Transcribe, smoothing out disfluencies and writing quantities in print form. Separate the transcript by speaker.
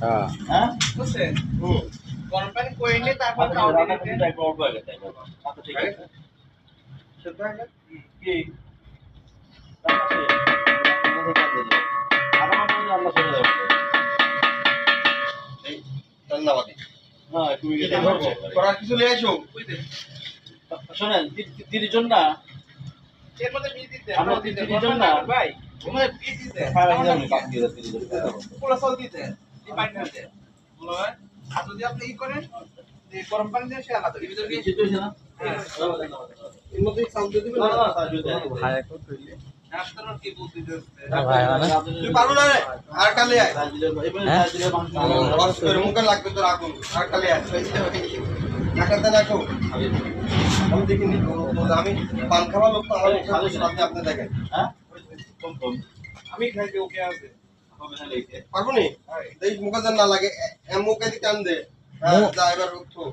Speaker 1: হ্যাঁ
Speaker 2: হ্যাঁ
Speaker 3: বুঝছেন
Speaker 2: হুম
Speaker 3: গরম পানি করে নিয়ে তারপর
Speaker 2: আচ্ছা
Speaker 3: খাওয়া
Speaker 2: রান্না
Speaker 3: দিতে
Speaker 2: করতে একবার অল্প আগে তাই বাবা আচ্ছা ঠিক আছে
Speaker 3: সেটা হলো
Speaker 2: কি রান্না শেষ আধা ঘন্টা মধ্যে রান্না শেষ হয়ে যাবে
Speaker 4: এই ধন্যবাদ
Speaker 2: হ্যাঁ তুমি
Speaker 4: করার কিছু নিয়ে আসো
Speaker 3: বুঝতে
Speaker 2: শোনেন দিদির জন্য না
Speaker 3: এর মধ্যে বিয়ে দিতে
Speaker 2: আমরা
Speaker 3: দিতে
Speaker 2: দিদির জন্য না
Speaker 3: ভাই তোমার বিয়ে দিতে পোলা চাল দিতে এই পানি দিতে বলো আর যদি আপনি ই করেন এই গরম পানি দিয়ে সে আলাদা ভিতরে গিয়ে হ্যাঁ
Speaker 4: এর মধ্যে চাল দিয়ে দিবেন
Speaker 3: আপনারা কি বলতে দিতে
Speaker 4: তুই পারো না রে আর কালে আয় বস করে মুখে লাগবে তোর আগুন আর কালে আয় টাকাতে রাখো আমি দেখিনি আমি পান খাওয়া লোক তো আমার সাথে আপনি দেখেন
Speaker 3: আমি খাইতে ওকে আছে
Speaker 4: পারবো নি এই মুখে যেন না লাগে মুখে দিকে টান দে যা এবার উঠো